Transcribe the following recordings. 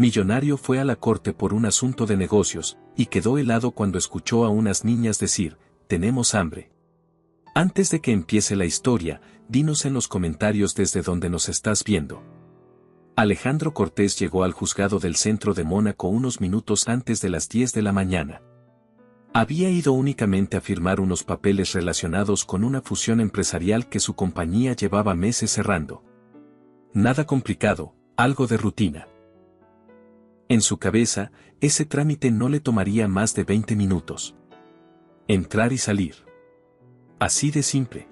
Millonario fue a la corte por un asunto de negocios, y quedó helado cuando escuchó a unas niñas decir, «Tenemos hambre». Antes de que empiece la historia, dinos en los comentarios desde donde nos estás viendo. Alejandro Cortés llegó al juzgado del centro de Mónaco unos minutos antes de las 10 de la mañana. Había ido únicamente a firmar unos papeles relacionados con una fusión empresarial que su compañía llevaba meses cerrando. Nada complicado, algo de rutina. En su cabeza, ese trámite no le tomaría más de 20 minutos. Entrar y salir. Así de simple.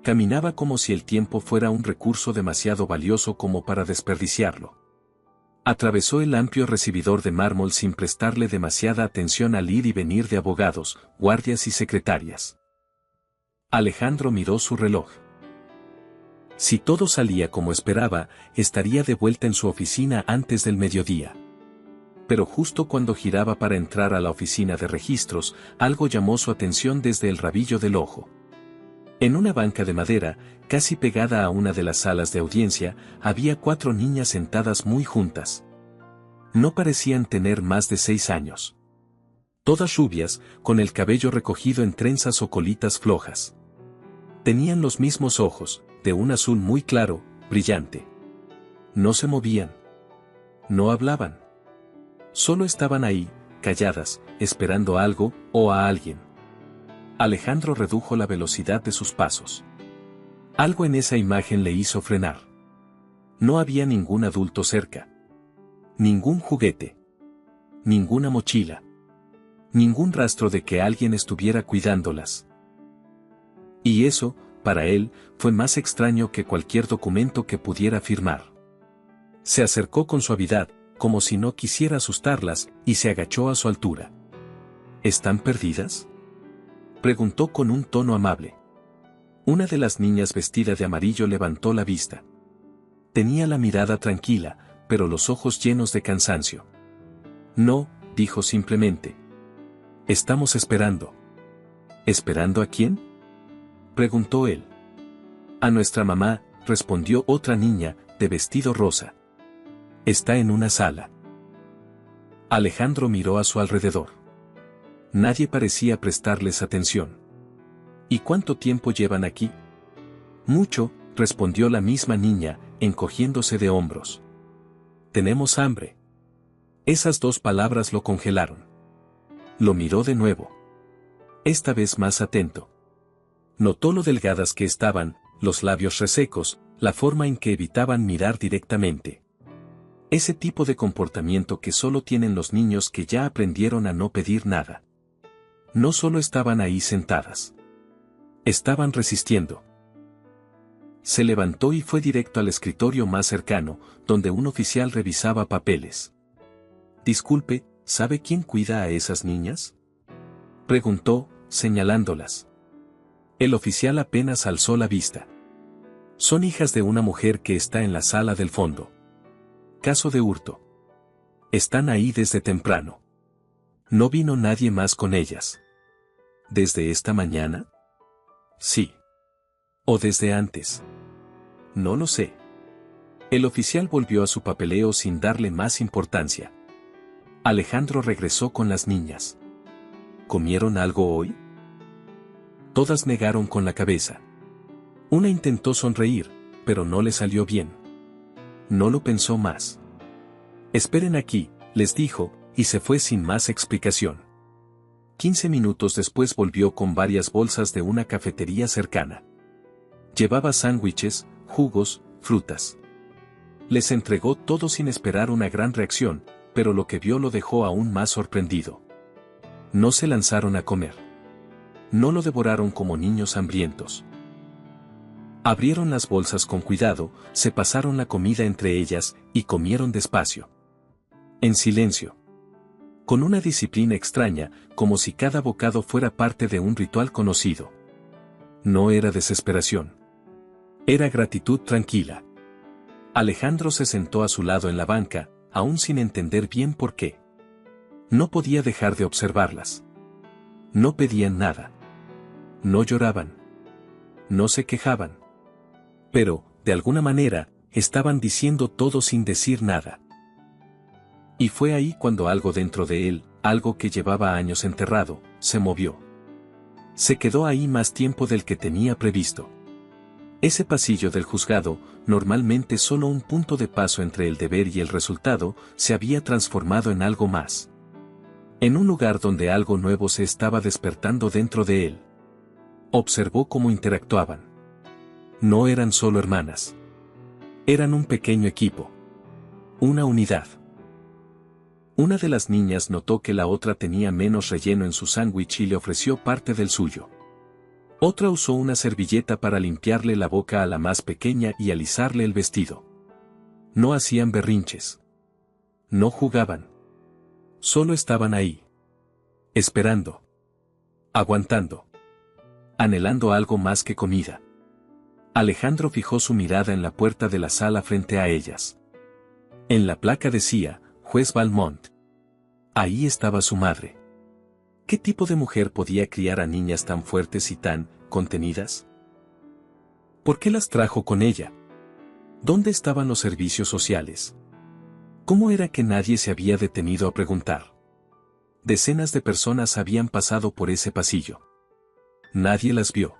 Caminaba como si el tiempo fuera un recurso demasiado valioso como para desperdiciarlo. Atravesó el amplio recibidor de mármol sin prestarle demasiada atención al ir y venir de abogados, guardias y secretarias. Alejandro miró su reloj. Si todo salía como esperaba, estaría de vuelta en su oficina antes del mediodía. Pero justo cuando giraba para entrar a la oficina de registros, algo llamó su atención desde el rabillo del ojo. En una banca de madera, casi pegada a una de las salas de audiencia, había 4 niñas sentadas muy juntas. No parecían tener más de 6 años. Todas rubias, con el cabello recogido en trenzas o colitas flojas. Tenían los mismos ojos, de un azul muy claro, brillante. No se movían. No hablaban. Solo estaban ahí, calladas, esperando algo, o a alguien. Alejandro redujo la velocidad de sus pasos. Algo en esa imagen le hizo frenar. No había ningún adulto cerca. Ningún juguete. Ninguna mochila. Ningún rastro de que alguien estuviera cuidándolas. Y eso, para él, fue más extraño que cualquier documento que pudiera firmar. Se acercó con suavidad, como si no quisiera asustarlas, y se agachó a su altura. ¿Están perdidas?, preguntó con un tono amable. Una de las niñas vestida de amarillo levantó la vista. Tenía la mirada tranquila, pero los ojos llenos de cansancio. No, dijo simplemente. Estamos esperando. ¿Esperando a quién?, preguntó él. A nuestra mamá, respondió otra niña, de vestido rosa. Está en una sala. Alejandro miró a su alrededor. Nadie parecía prestarles atención. ¿Y cuánto tiempo llevan aquí? Mucho, respondió la misma niña, encogiéndose de hombros. Tenemos hambre. Esas 2 palabras lo congelaron. Lo miró de nuevo. Esta vez más atento. Notó lo delgadas que estaban, los labios resecos, la forma en que evitaban mirar directamente. Ese tipo de comportamiento que solo tienen los niños que ya aprendieron a no pedir nada. No solo estaban ahí sentadas. Estaban resistiendo. Se levantó y fue directo al escritorio más cercano, donde un oficial revisaba papeles. Disculpe, ¿sabe quién cuida a esas niñas?, preguntó, señalándolas. El oficial apenas alzó la vista. Son hijas de una mujer que está en la sala del fondo. Caso de hurto. Están ahí desde temprano. No vino nadie más con ellas. ¿Desde esta mañana? Sí. ¿O desde antes? No lo sé. El oficial volvió a su papeleo sin darle más importancia. Alejandro regresó con las niñas. ¿Comieron algo hoy?, Todas negaron con la cabeza. Una intentó sonreír, pero no le salió bien. No lo pensó más. Esperen aquí, les dijo, y se fue sin más explicación. 15 minutos después volvió con varias bolsas de una cafetería cercana. Llevaba sándwiches, jugos, frutas. Les entregó todo sin esperar una gran reacción, pero lo que vio lo dejó aún más sorprendido. No se lanzaron a comer. No lo devoraron como niños hambrientos. Abrieron las bolsas con cuidado, se pasaron la comida entre ellas, y comieron despacio. En silencio. Con una disciplina extraña, como si cada bocado fuera parte de un ritual conocido. No era desesperación. Era gratitud tranquila. Alejandro se sentó a su lado en la banca, aún sin entender bien por qué. No podía dejar de observarlas. No pedían nada. No lloraban. No se quejaban. Pero, de alguna manera, estaban diciendo todo sin decir nada. Y fue ahí cuando algo dentro de él, algo que llevaba años enterrado, se movió. Se quedó ahí más tiempo del que tenía previsto. Ese pasillo del juzgado, normalmente solo un punto de paso entre el deber y el resultado, se había transformado en algo más. En un lugar donde algo nuevo se estaba despertando dentro de él. Observó cómo interactuaban. No eran solo hermanas. Eran un pequeño equipo. Una unidad. Una de las niñas notó que la otra tenía menos relleno en su sándwich y le ofreció parte del suyo. Otra usó una servilleta para limpiarle la boca a la más pequeña y alisarle el vestido. No hacían berrinches. No jugaban. Solo estaban ahí. Esperando. Aguantando. Anhelando algo más que comida. Alejandro fijó su mirada en la puerta de la sala frente a ellas. En la placa decía, Juez Valmont. Ahí estaba su madre. ¿Qué tipo de mujer podía criar a niñas tan fuertes y tan contenidas? ¿Por qué las trajo con ella? ¿Dónde estaban los servicios sociales? ¿Cómo era que nadie se había detenido a preguntar? Decenas de personas habían pasado por ese pasillo. Nadie las vio.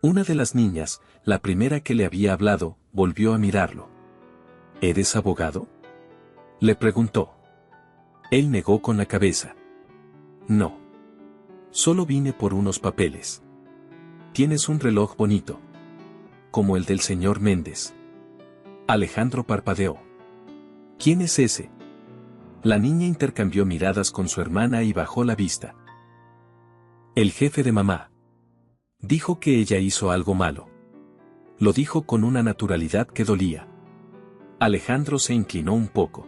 Una de las niñas, la primera que le había hablado, volvió a mirarlo. ¿Eres abogado?, le preguntó. Él negó con la cabeza. No. Solo vine por unos papeles. Tienes un reloj bonito. Como el del señor Méndez. Alejandro parpadeó. ¿Quién es ese? La niña intercambió miradas con su hermana y bajó la vista. El jefe de mamá. Dijo que ella hizo algo malo. Lo dijo con una naturalidad que dolía. Alejandro se inclinó un poco.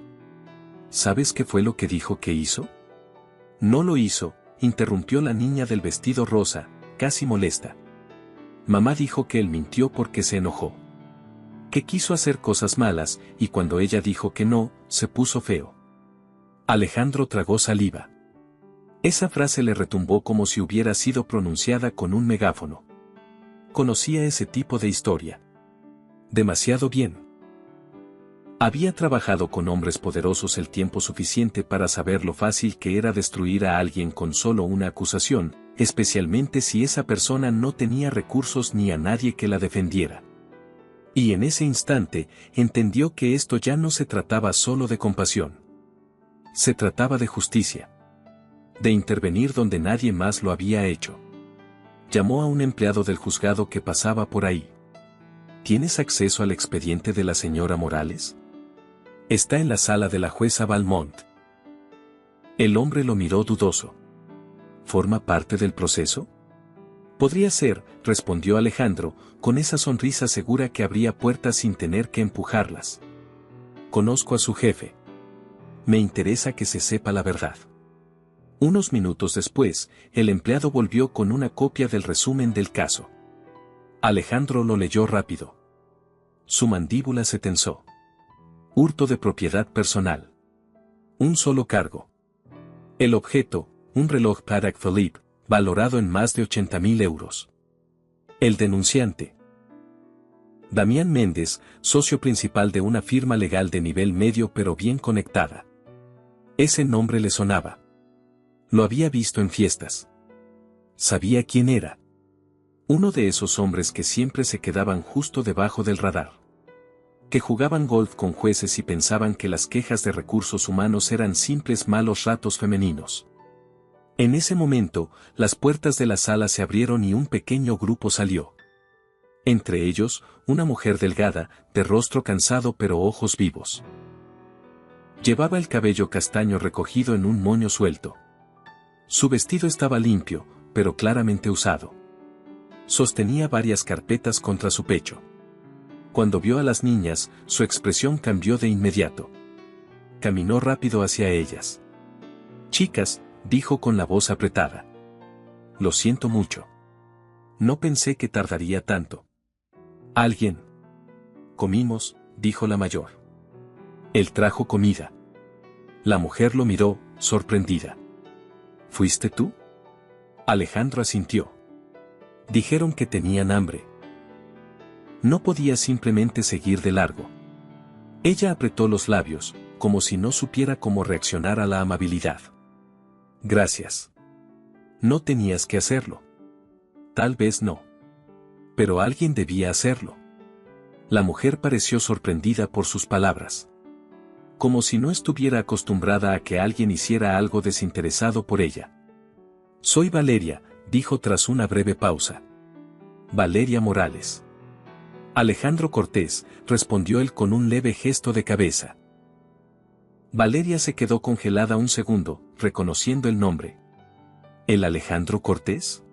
¿Sabes qué fue lo que dijo que hizo? No lo hizo, interrumpió la niña del vestido rosa, casi molesta. Mamá dijo que él mintió porque se enojó. Que quiso hacer cosas malas, y cuando ella dijo que no, se puso feo. Alejandro tragó saliva. Esa frase le retumbó como si hubiera sido pronunciada con un megáfono. Conocía ese tipo de historia. Demasiado bien. Había trabajado con hombres poderosos el tiempo suficiente para saber lo fácil que era destruir a alguien con solo una acusación, especialmente si esa persona no tenía recursos ni a nadie que la defendiera. Y en ese instante, entendió que esto ya no se trataba solo de compasión. Se trataba de justicia. De intervenir donde nadie más lo había hecho. Llamó a un empleado del juzgado que pasaba por ahí. ¿Tienes acceso al expediente de la señora Morales? Está en la sala de la jueza Valmont. El hombre lo miró dudoso. ¿Forma parte del proceso? Podría ser, respondió Alejandro, con esa sonrisa segura que abría puertas sin tener que empujarlas. Conozco a su jefe. Me interesa que se sepa la verdad. Unos minutos después, el empleado volvió con una copia del resumen del caso. Alejandro lo leyó rápido. Su mandíbula se tensó. Hurto de propiedad personal. Un solo cargo. El objeto, un reloj Patek Philippe, valorado en más de 80.000 euros. El denunciante. Damián Méndez, socio principal de una firma legal de nivel medio pero bien conectada. Ese nombre le sonaba. Lo había visto en fiestas. Sabía quién era. Uno de esos hombres que siempre se quedaban justo debajo del radar. Que jugaban golf con jueces y pensaban que las quejas de recursos humanos eran simples malos ratos femeninos. En ese momento, las puertas de la sala se abrieron y un pequeño grupo salió. Entre ellos, una mujer delgada, de rostro cansado pero ojos vivos. Llevaba el cabello castaño recogido en un moño suelto. Su vestido estaba limpio, pero claramente usado. Sostenía varias carpetas contra su pecho. Cuando vio a las niñas, su expresión cambió de inmediato. Caminó rápido hacia ellas. Chicas, dijo con la voz apretada. Lo siento mucho. No pensé que tardaría tanto. ¿Alguien? Comimos, dijo la mayor. Él trajo comida. La mujer lo miró, sorprendida. ¿Fuiste tú? Alejandro asintió. Dijeron que tenían hambre. No podía simplemente seguir de largo. Ella apretó los labios, como si no supiera cómo reaccionar a la amabilidad. Gracias. No tenías que hacerlo. Tal vez no. Pero alguien debía hacerlo. La mujer pareció sorprendida por sus palabras. Como si no estuviera acostumbrada a que alguien hiciera algo desinteresado por ella. Soy Valeria, dijo tras una breve pausa. Valeria Morales. Alejandro Cortés, respondió él con un leve gesto de cabeza. Valeria se quedó congelada un segundo, reconociendo el nombre. ¿El Alejandro Cortés?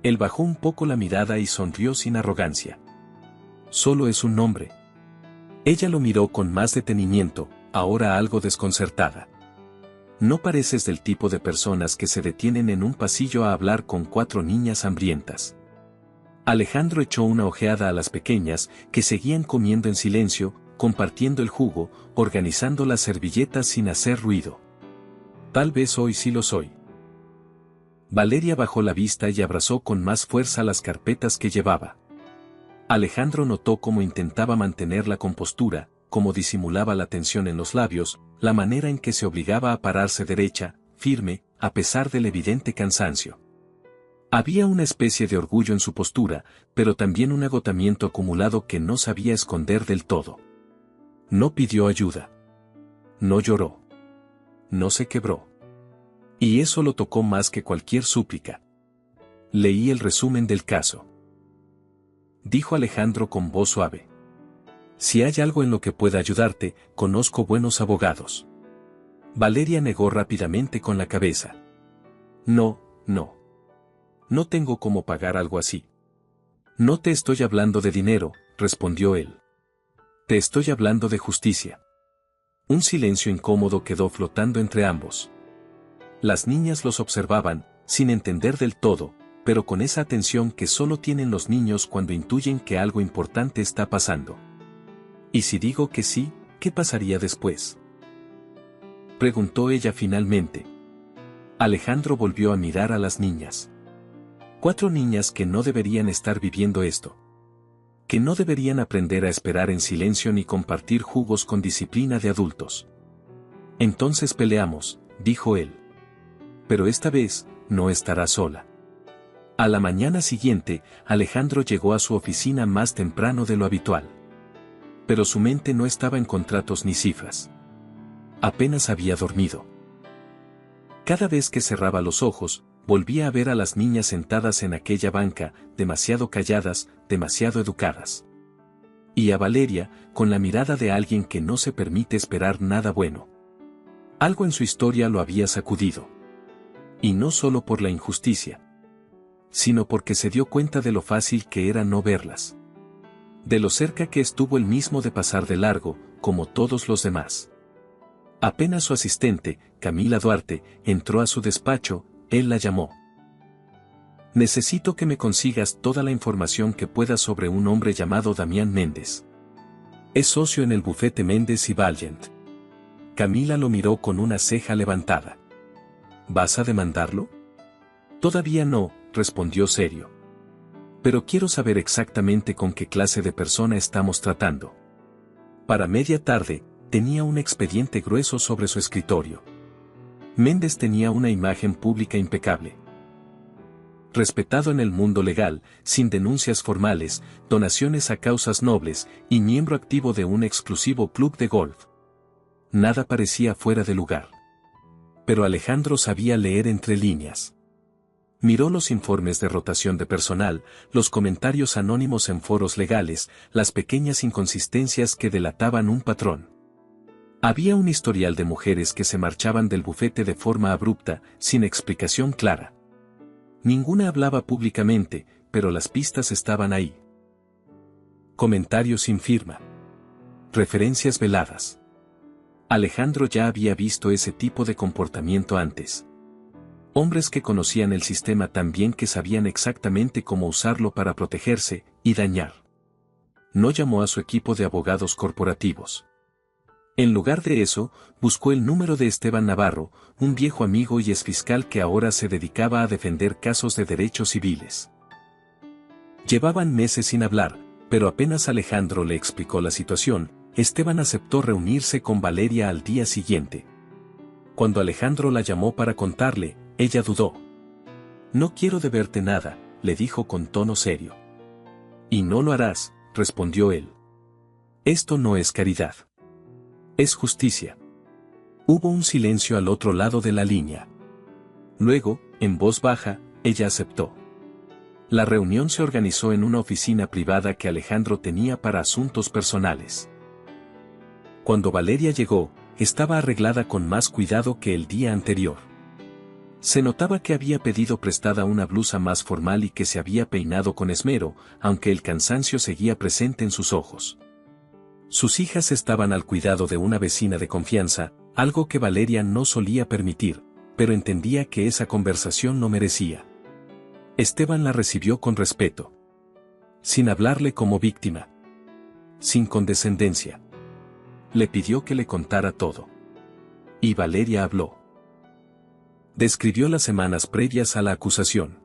Él bajó un poco la mirada y sonrió sin arrogancia. Solo es un nombre. Ella lo miró con más detenimiento, ahora algo desconcertada. No pareces del tipo de personas que se detienen en un pasillo a hablar con 4 niñas hambrientas. Alejandro echó una ojeada a las pequeñas, que seguían comiendo en silencio, compartiendo el jugo, organizando las servilletas sin hacer ruido. Tal vez hoy sí lo soy. Valeria bajó la vista y abrazó con más fuerza las carpetas que llevaba. Alejandro notó cómo intentaba mantener la compostura, cómo disimulaba la tensión en los labios, la manera en que se obligaba a pararse derecha, firme, a pesar del evidente cansancio. Había una especie de orgullo en su postura, pero también un agotamiento acumulado que no sabía esconder del todo. No pidió ayuda. No lloró. No se quebró. Y eso lo tocó más que cualquier súplica. Leí el resumen del caso. Dijo Alejandro con voz suave. Si hay algo en lo que pueda ayudarte, conozco buenos abogados. Valeria negó rápidamente con la cabeza. No. No tengo cómo pagar algo así. No te estoy hablando de dinero, respondió él. Te estoy hablando de justicia. Un silencio incómodo quedó flotando entre ambos. Las niñas los observaban, sin entender del todo, pero con esa atención que solo tienen los niños cuando intuyen que algo importante está pasando. ¿Y si digo que sí, qué pasaría después?, preguntó ella finalmente. Alejandro volvió a mirar a las niñas. 4 niñas que no deberían estar viviendo esto. Que no deberían aprender a esperar en silencio ni compartir jugos con disciplina de adultos. Entonces peleamos, dijo él. Pero esta vez, no estará sola. A la mañana siguiente, Alejandro llegó a su oficina más temprano de lo habitual. Pero su mente no estaba en contratos ni cifras. Apenas había dormido. Cada vez que cerraba los ojos, volvía a ver a las niñas sentadas en aquella banca, demasiado calladas, demasiado educadas. Y a Valeria, con la mirada de alguien que no se permite esperar nada bueno. Algo en su historia lo había sacudido. Y no solo por la injusticia, sino porque se dio cuenta de lo fácil que era no verlas. De lo cerca que estuvo él mismo de pasar de largo, como todos los demás. Apenas su asistente, Camila Duarte, entró a su despacho, él la llamó. Necesito que me consigas toda la información que puedas sobre un hombre llamado Damián Méndez. Es socio en el bufete Méndez y Valiant. Camila lo miró con una ceja levantada. ¿Vas a demandarlo? Todavía no, respondió serio. Pero quiero saber exactamente con qué clase de persona estamos tratando. Para media tarde, tenía un expediente grueso sobre su escritorio. Méndez tenía una imagen pública impecable. Respetado en el mundo legal, sin denuncias formales, donaciones a causas nobles, y miembro activo de un exclusivo club de golf. Nada parecía fuera de lugar. Pero Alejandro sabía leer entre líneas. Miró los informes de rotación de personal, los comentarios anónimos en foros legales, las pequeñas inconsistencias que delataban un patrón. Había un historial de mujeres que se marchaban del bufete de forma abrupta, sin explicación clara. Ninguna hablaba públicamente, pero las pistas estaban ahí. Comentarios sin firma. Referencias veladas. Alejandro ya había visto ese tipo de comportamiento antes. Hombres que conocían el sistema tan bien que sabían exactamente cómo usarlo para protegerse y dañar. No llamó a su equipo de abogados corporativos. En lugar de eso, buscó el número de Esteban Navarro, un viejo amigo y exfiscal que ahora se dedicaba a defender casos de derechos civiles. Llevaban meses sin hablar, pero apenas Alejandro le explicó la situación, Esteban aceptó reunirse con Valeria al día siguiente. Cuando Alejandro la llamó para contarle, ella dudó. No quiero deberte nada, le dijo con tono serio. Y no lo harás, respondió él. Esto no es caridad. Es justicia. Hubo un silencio al otro lado de la línea. Luego, en voz baja, ella aceptó. La reunión se organizó en una oficina privada que Alejandro tenía para asuntos personales. Cuando Valeria llegó, estaba arreglada con más cuidado que el día anterior. Se notaba que había pedido prestada una blusa más formal y que se había peinado con esmero, aunque el cansancio seguía presente en sus ojos. Sus hijas estaban al cuidado de una vecina de confianza, algo que Valeria no solía permitir, pero entendía que esa conversación no merecía. Esteban la recibió con respeto. Sin hablarle como víctima. Sin condescendencia. Le pidió que le contara todo. Y Valeria habló. Describió las semanas previas a la acusación.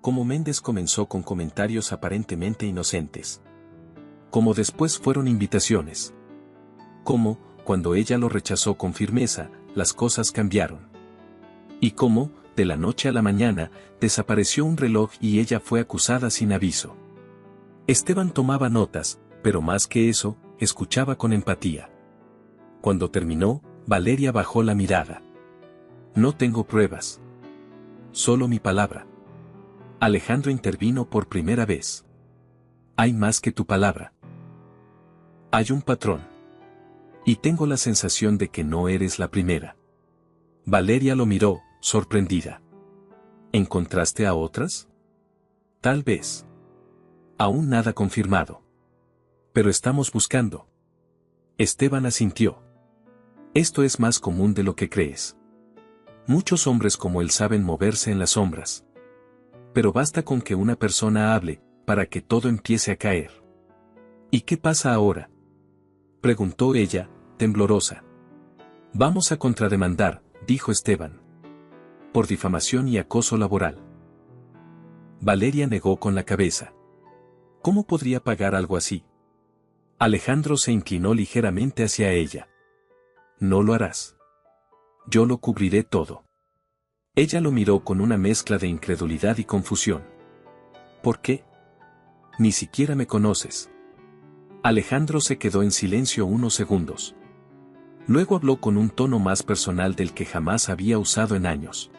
Cómo Méndez comenzó con comentarios aparentemente inocentes. Cómo después fueron invitaciones. Cómo, cuando ella lo rechazó con firmeza, las cosas cambiaron. Y cómo, de la noche a la mañana, desapareció un reloj y ella fue acusada sin aviso. Esteban tomaba notas, pero más que eso, escuchaba con empatía. Cuando terminó, Valeria bajó la mirada. No tengo pruebas. Solo mi palabra. Alejandro intervino por primera vez. Hay más que tu palabra. Hay un patrón. Y tengo la sensación de que no eres la primera. Valeria lo miró, sorprendida. ¿Encontraste a otras? Tal vez. Aún nada confirmado. Pero estamos buscando. Esteban asintió. Esto es más común de lo que crees. Muchos hombres como él saben moverse en las sombras. Pero basta con que una persona hable, para que todo empiece a caer. ¿Y qué pasa ahora?, preguntó ella, temblorosa. Vamos a contrademandar, dijo Esteban. Por difamación y acoso laboral. Valeria negó con la cabeza. ¿Cómo podría pagar algo así? Alejandro se inclinó ligeramente hacia ella. No lo harás. Yo lo cubriré todo. Ella lo miró con una mezcla de incredulidad y confusión. ¿Por qué? Ni siquiera me conoces. Alejandro se quedó en silencio unos segundos. Luego habló con un tono más personal del que jamás había usado en años.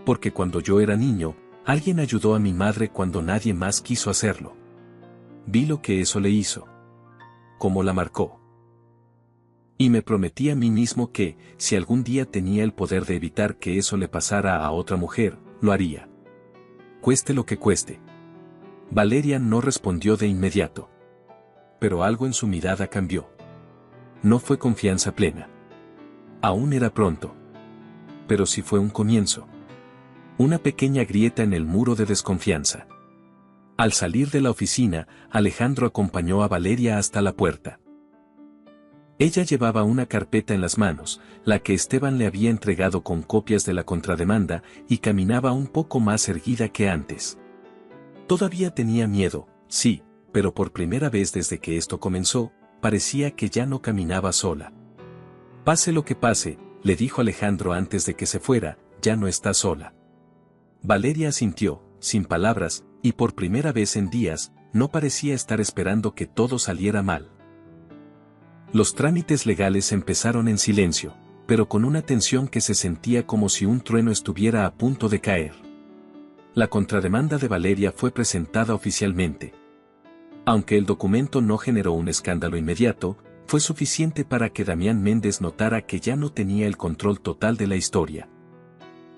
Porque cuando yo era niño, alguien ayudó a mi madre cuando nadie más quiso hacerlo. Vi lo que eso le hizo. Cómo la marcó. Y me prometí a mí mismo que, si algún día tenía el poder de evitar que eso le pasara a otra mujer, lo haría. Cueste lo que cueste. Valeria no respondió de inmediato. Pero algo en su mirada cambió. No fue confianza plena. Aún era pronto. Pero sí fue un comienzo. Una pequeña grieta en el muro de desconfianza. Al salir de la oficina, Alejandro acompañó a Valeria hasta la puerta. Ella llevaba una carpeta en las manos, la que Esteban le había entregado con copias de la contrademanda, y caminaba un poco más erguida que antes. Todavía tenía miedo, sí, pero por primera vez desde que esto comenzó, parecía que ya no caminaba sola. Pase lo que pase, le dijo Alejandro antes de que se fuera, ya no está sola. Valeria asintió, sin palabras, y por primera vez en días, no parecía estar esperando que todo saliera mal. Los trámites legales empezaron en silencio, pero con una tensión que se sentía como si un trueno estuviera a punto de caer. La contrademanda de Valeria fue presentada oficialmente. Aunque el documento no generó un escándalo inmediato, fue suficiente para que Damián Méndez notara que ya no tenía el control total de la historia.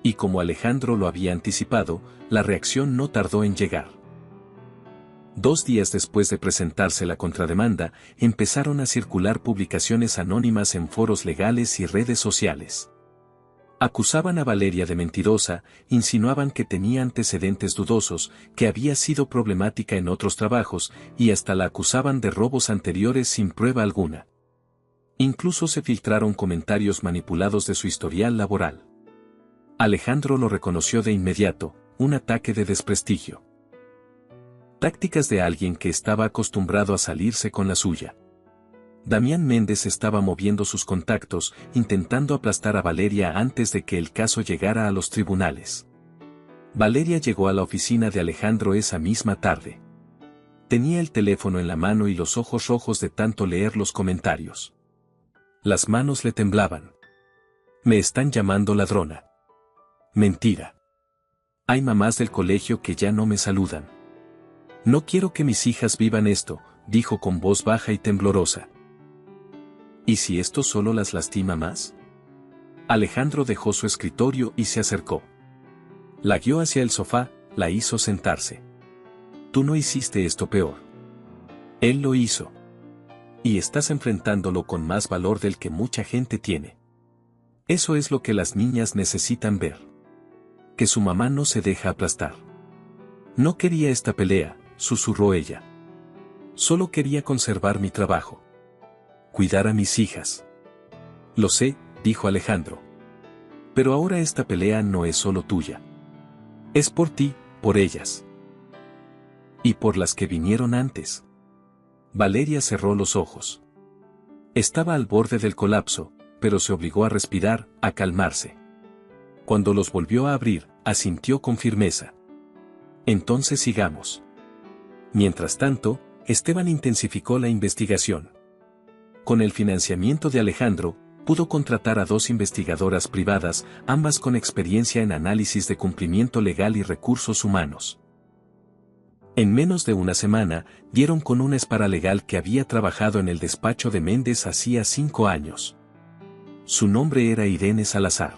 Y como Alejandro lo había anticipado, la reacción no tardó en llegar. 2 días después de presentarse la contrademanda, empezaron a circular publicaciones anónimas en foros legales y redes sociales. Acusaban a Valeria de mentirosa, insinuaban que tenía antecedentes dudosos, que había sido problemática en otros trabajos, y hasta la acusaban de robos anteriores sin prueba alguna. Incluso se filtraron comentarios manipulados de su historial laboral. Alejandro lo reconoció de inmediato, un ataque de desprestigio. Tácticas de alguien que estaba acostumbrado a salirse con la suya. Damián Méndez estaba moviendo sus contactos, intentando aplastar a Valeria antes de que el caso llegara a los tribunales. Valeria llegó a la oficina de Alejandro esa misma tarde. Tenía el teléfono en la mano y los ojos rojos de tanto leer los comentarios. Las manos le temblaban. Me están llamando ladrona. Mentira. Hay mamás del colegio que ya no me saludan. No quiero que mis hijas vivan esto, dijo con voz baja y temblorosa. ¿Y si esto solo las lastima más? Alejandro dejó su escritorio y se acercó. La guió hacia el sofá, la hizo sentarse. Tú no hiciste esto peor. Él lo hizo. Y estás enfrentándolo con más valor del que mucha gente tiene. Eso es lo que las niñas necesitan ver. Que su mamá no se deja aplastar. No quería esta pelea, susurró ella. Solo quería conservar mi trabajo. Cuidar a mis hijas. Lo sé, dijo Alejandro. Pero ahora esta pelea no es solo tuya. Es por ti, por ellas. Y por las que vinieron antes. Valeria cerró los ojos. Estaba al borde del colapso, pero se obligó a respirar, a calmarse. Cuando los volvió a abrir, asintió con firmeza. Entonces sigamos. Mientras tanto, Esteban intensificó la investigación. Con el financiamiento de Alejandro, pudo contratar a 2 investigadoras privadas, ambas con experiencia en análisis de cumplimiento legal y recursos humanos. En menos de una semana, dieron con una paralegal que había trabajado en el despacho de Méndez hacía 5 años. Su nombre era Irene Salazar.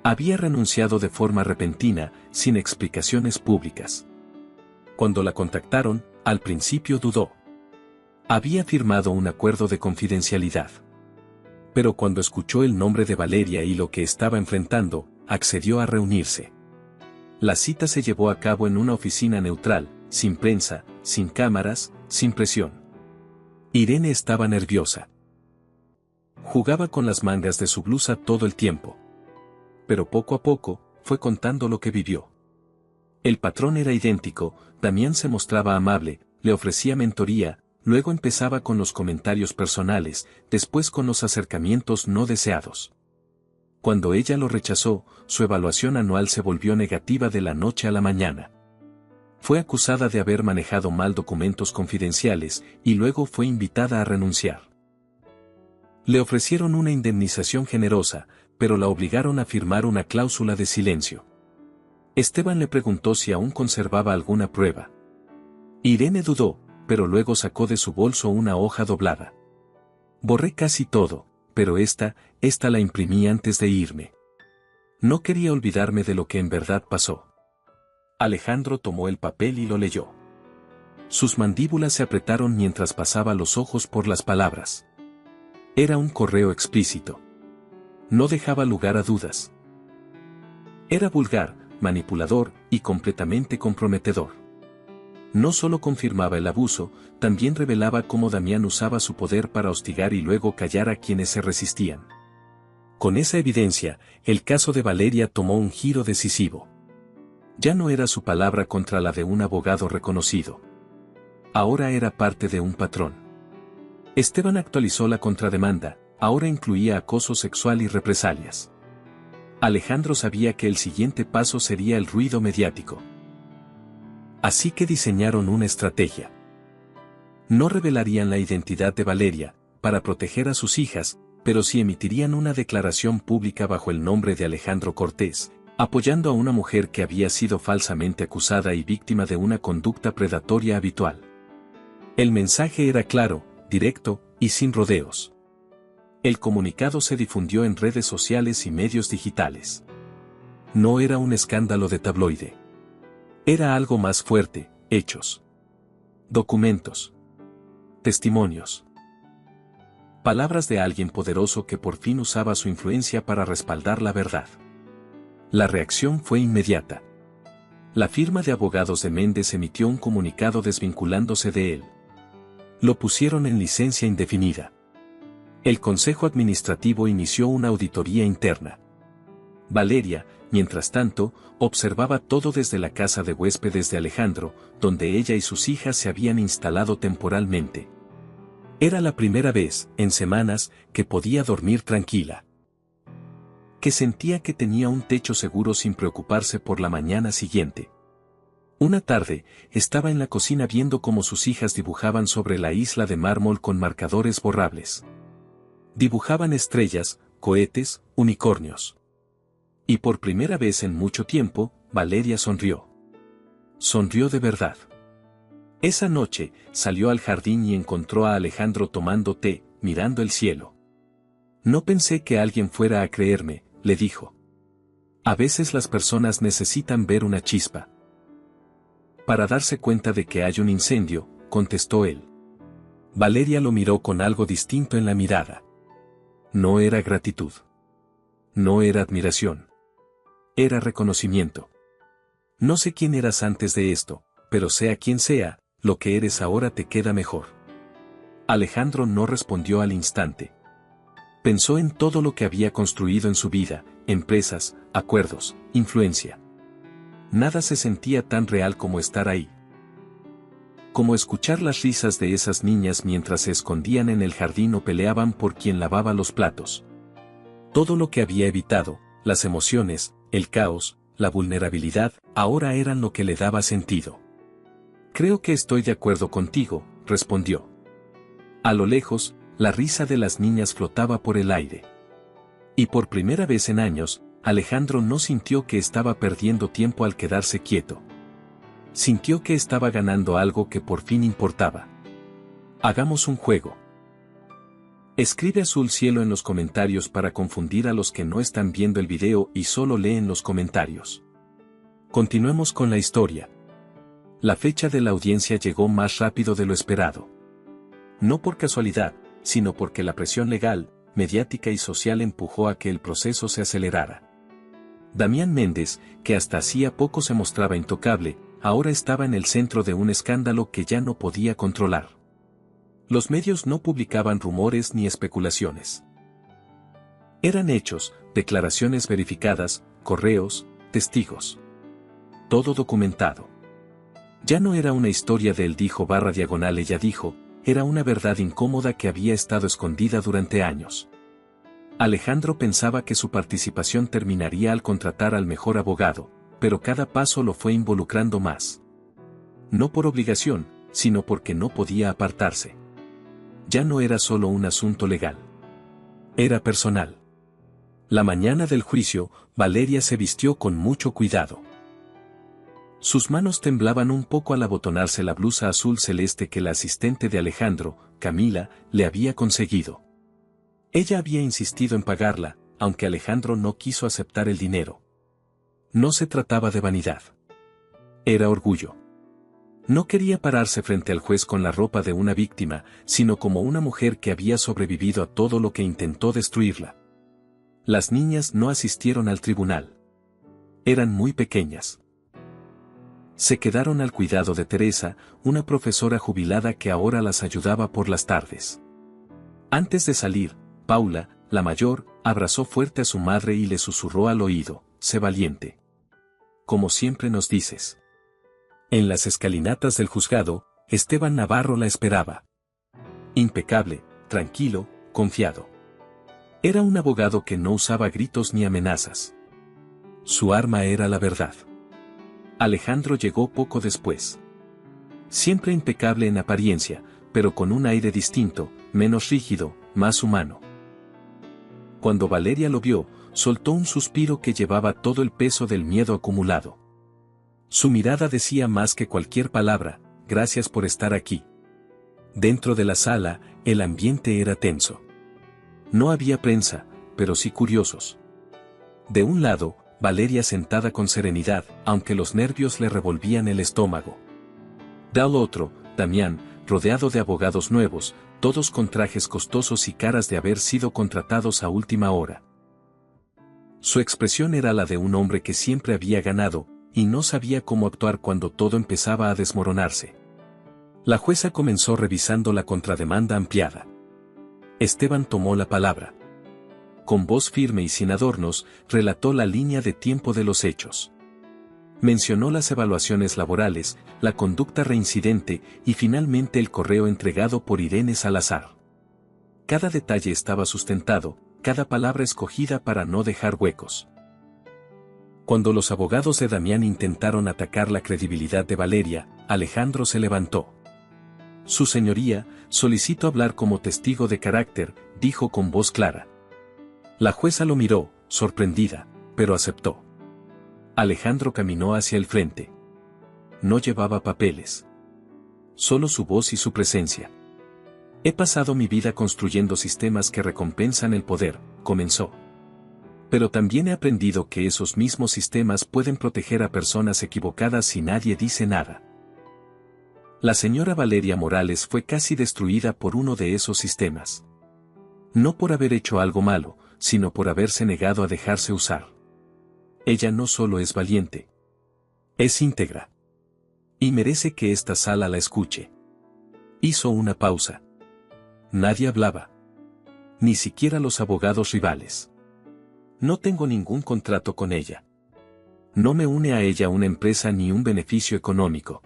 Había renunciado de forma repentina, sin explicaciones públicas. Cuando la contactaron, al principio dudó. Había firmado un acuerdo de confidencialidad. Pero cuando escuchó el nombre de Valeria y lo que estaba enfrentando, accedió a reunirse. La cita se llevó a cabo en una oficina neutral, sin prensa, sin cámaras, sin presión. Irene estaba nerviosa. Jugaba con las mangas de su blusa todo el tiempo. Pero poco a poco, fue contando lo que vivió. El patrón era idéntico, Damián se mostraba amable, le ofrecía mentoría, luego empezaba con los comentarios personales, después con los acercamientos no deseados. Cuando ella lo rechazó, su evaluación anual se volvió negativa de la noche a la mañana. Fue acusada de haber manejado mal documentos confidenciales, y luego fue invitada a renunciar. Le ofrecieron una indemnización generosa, pero la obligaron a firmar una cláusula de silencio. Esteban le preguntó si aún conservaba alguna prueba. Irene dudó, pero luego sacó de su bolso una hoja doblada. Borré casi todo, pero esta la imprimí antes de irme. No quería olvidarme de lo que en verdad pasó. Alejandro tomó el papel y lo leyó. Sus mandíbulas se apretaron mientras pasaba los ojos por las palabras. Era un correo explícito. No dejaba lugar a dudas. Era vulgar, manipulador y completamente comprometedor. No solo confirmaba el abuso, también revelaba cómo Damián usaba su poder para hostigar y luego callar a quienes se resistían. Con esa evidencia, el caso de Valeria tomó un giro decisivo. Ya no era su palabra contra la de un abogado reconocido. Ahora era parte de un patrón. Esteban actualizó la contrademanda, ahora incluía acoso sexual y represalias. Alejandro sabía que el siguiente paso sería el ruido mediático. Así que diseñaron una estrategia. No revelarían la identidad de Valeria, para proteger a sus hijas, pero sí emitirían una declaración pública bajo el nombre de Alejandro Cortés, apoyando a una mujer que había sido falsamente acusada y víctima de una conducta predatoria habitual. El mensaje era claro, directo, y sin rodeos. El comunicado se difundió en redes sociales y medios digitales. No era un escándalo de tabloide. Era algo más fuerte, hechos. Documentos. Testimonios. Palabras de alguien poderoso que por fin usaba su influencia para respaldar la verdad. La reacción fue inmediata. La firma de abogados de Méndez emitió un comunicado desvinculándose de él. Lo pusieron en licencia indefinida. El Consejo Administrativo inició una auditoría interna. Valeria, mientras tanto, observaba todo desde la casa de huéspedes de Alejandro, donde ella y sus hijas se habían instalado temporalmente. Era la primera vez, en semanas, que podía dormir tranquila. Que sentía que tenía un techo seguro sin preocuparse por la mañana siguiente. Una tarde, estaba en la cocina viendo cómo sus hijas dibujaban sobre la isla de mármol con marcadores borrables. Dibujaban estrellas, cohetes, unicornios. Y por primera vez en mucho tiempo, Valeria sonrió. Sonrió de verdad. Esa noche, salió al jardín y encontró a Alejandro tomando té, mirando el cielo. No pensé que alguien fuera a creerme, le dijo. A veces las personas necesitan ver una chispa para darse cuenta de que hay un incendio, contestó él. Valeria lo miró con algo distinto en la mirada. No era gratitud. No era admiración. Era reconocimiento. No sé quién eras antes de esto, pero sea quien sea, lo que eres ahora te queda mejor. Alejandro no respondió al instante. Pensó en todo lo que había construido en su vida, empresas, acuerdos, influencia. Nada se sentía tan real como estar ahí. Como escuchar las risas de esas niñas mientras se escondían en el jardín o peleaban por quien lavaba los platos. Todo lo que había evitado, las emociones, el caos, la vulnerabilidad, ahora eran lo que le daba sentido. Creo que estoy de acuerdo contigo, respondió. A lo lejos, la risa de las niñas flotaba por el aire. Y por primera vez en años, Alejandro no sintió que estaba perdiendo tiempo al quedarse quieto. Sintió que estaba ganando algo que por fin importaba. Hagamos un juego. Escribe azul cielo en los comentarios para confundir a los que no están viendo el video y solo leen los comentarios. Continuemos con la historia. La fecha de la audiencia llegó más rápido de lo esperado. No por casualidad, sino porque la presión legal, mediática y social empujó a que el proceso se acelerara. Damián Méndez, que hasta hacía poco se mostraba intocable, ahora estaba en el centro de un escándalo que ya no podía controlar. Los medios no publicaban rumores ni especulaciones. Eran hechos, declaraciones verificadas, correos, testigos. Todo documentado. Ya no era una historia de él dijo / ella dijo, era una verdad incómoda que había estado escondida durante años. Alejandro pensaba que su participación terminaría al contratar al mejor abogado, pero cada paso lo fue involucrando más. No por obligación, sino porque no podía apartarse. Ya no era solo un asunto legal. Era personal. La mañana del juicio, Valeria se vistió con mucho cuidado. Sus manos temblaban un poco al abotonarse la blusa azul celeste que la asistente de Alejandro, Camila, le había conseguido. Ella había insistido en pagarla, aunque Alejandro no quiso aceptar el dinero. No se trataba de vanidad. Era orgullo. No quería pararse frente al juez con la ropa de una víctima, sino como una mujer que había sobrevivido a todo lo que intentó destruirla. Las niñas no asistieron al tribunal. Eran muy pequeñas. Se quedaron al cuidado de Teresa, una profesora jubilada que ahora las ayudaba por las tardes. Antes de salir, Paula, la mayor, abrazó fuerte a su madre y le susurró al oído, sé valiente. Como siempre nos dices. En las escalinatas del juzgado, Esteban Navarro la esperaba. Impecable, tranquilo, confiado. Era un abogado que no usaba gritos ni amenazas. Su arma era la verdad. Alejandro llegó poco después. Siempre impecable en apariencia, pero con un aire distinto, menos rígido, más humano. Cuando Valeria lo vio, soltó un suspiro que llevaba todo el peso del miedo acumulado. Su mirada decía más que cualquier palabra, gracias por estar aquí. Dentro de la sala, el ambiente era tenso. No había prensa, pero sí curiosos. De un lado, Valeria sentada con serenidad, aunque los nervios le revolvían el estómago. Del otro, Damián, rodeado de abogados nuevos, todos con trajes costosos y caras de haber sido contratados a última hora. Su expresión era la de un hombre que siempre había ganado, y no sabía cómo actuar cuando todo empezaba a desmoronarse. La jueza comenzó revisando la contrademanda ampliada. Esteban tomó la palabra. Con voz firme y sin adornos, relató la línea de tiempo de los hechos. Mencionó las evaluaciones laborales, la conducta reincidente y finalmente el correo entregado por Irene Salazar. Cada detalle estaba sustentado, cada palabra escogida para no dejar huecos. Cuando los abogados de Damián intentaron atacar la credibilidad de Valeria, Alejandro se levantó. Su señoría, solicito hablar como testigo de carácter, dijo con voz clara. La jueza lo miró, sorprendida, pero aceptó. Alejandro caminó hacia el frente. No llevaba papeles. Solo su voz y su presencia. He pasado mi vida construyendo sistemas que recompensan el poder, comenzó. Pero también he aprendido que esos mismos sistemas pueden proteger a personas equivocadas si nadie dice nada. La señora Valeria Morales fue casi destruida por uno de esos sistemas. No por haber hecho algo malo, sino por haberse negado a dejarse usar. Ella no solo es valiente. Es íntegra. Y merece que esta sala la escuche. Hizo una pausa. Nadie hablaba. Ni siquiera los abogados rivales. No tengo ningún contrato con ella. No me une a ella una empresa ni un beneficio económico.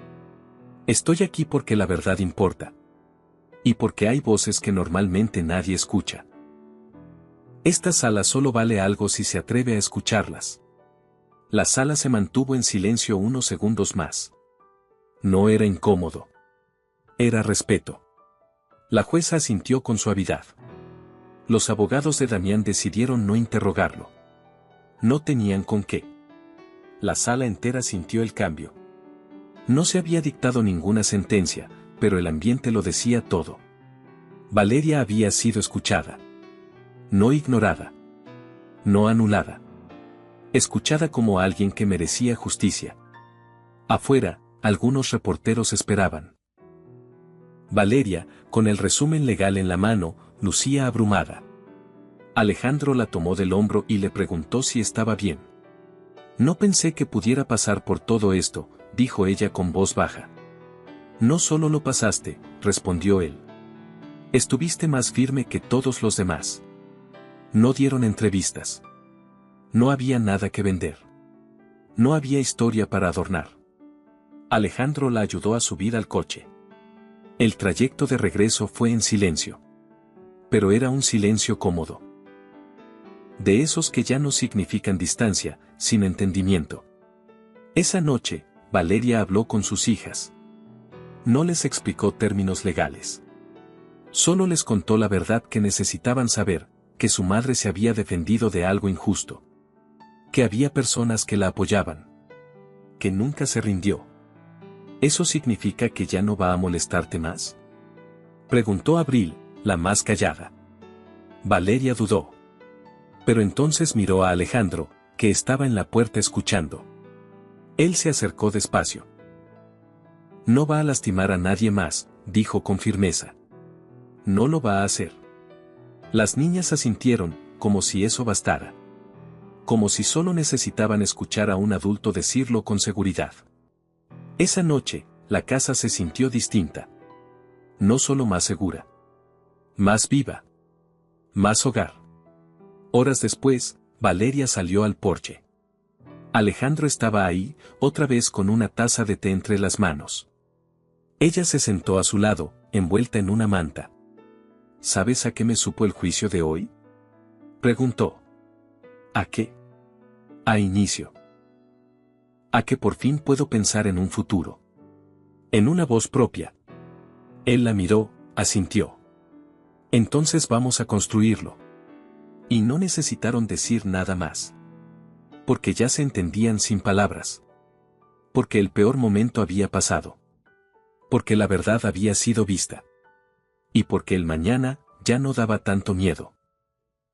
Estoy aquí porque la verdad importa. Y porque hay voces que normalmente nadie escucha. Esta sala solo vale algo si se atreve a escucharlas. La sala se mantuvo en silencio unos segundos más. No era incómodo. Era respeto. La jueza asintió con suavidad. Los abogados de Damián decidieron no interrogarlo. No tenían con qué. La sala entera sintió el cambio. No se había dictado ninguna sentencia, pero el ambiente lo decía todo. Valeria había sido escuchada. No ignorada. No anulada. Escuchada como alguien que merecía justicia. Afuera, algunos reporteros esperaban. Valeria, con el resumen legal en la mano, lucía abrumada. Alejandro la tomó del hombro y le preguntó si estaba bien. No pensé que pudiera pasar por todo esto, dijo ella con voz baja. No solo lo pasaste, respondió él. Estuviste más firme que todos los demás. No dieron entrevistas. No había nada que vender. No había historia para adornar. Alejandro la ayudó a subir al coche. El trayecto de regreso fue en silencio. Pero era un silencio cómodo. De esos que ya no significan distancia, sino entendimiento. Esa noche, Valeria habló con sus hijas. No les explicó términos legales. Solo les contó la verdad que necesitaban saber, que su madre se había defendido de algo injusto. Que había personas que la apoyaban. Que nunca se rindió. ¿Eso significa que ya no va a molestarte más? Preguntó Abril, la más callada. Valeria dudó. Pero entonces miró a Alejandro, que estaba en la puerta escuchando. Él se acercó despacio. No va a lastimar a nadie más, dijo con firmeza. No lo va a hacer. Las niñas asintieron, como si eso bastara. Como si solo necesitaban escuchar a un adulto decirlo con seguridad. Esa noche, la casa se sintió distinta. No solo más segura. Más viva. Más hogar. Horas después, Valeria salió al porche. Alejandro estaba ahí, otra vez con una taza de té entre las manos. Ella se sentó a su lado, envuelta en una manta. ¿Sabes a qué me supo el juicio de hoy? Preguntó. ¿A qué? A inicio. A que por fin puedo pensar en un futuro. En una voz propia. Él la miró, asintió. Entonces vamos a construirlo. Y no necesitaron decir nada más. Porque ya se entendían sin palabras. Porque el peor momento había pasado. Porque la verdad había sido vista. Y porque el mañana ya no daba tanto miedo.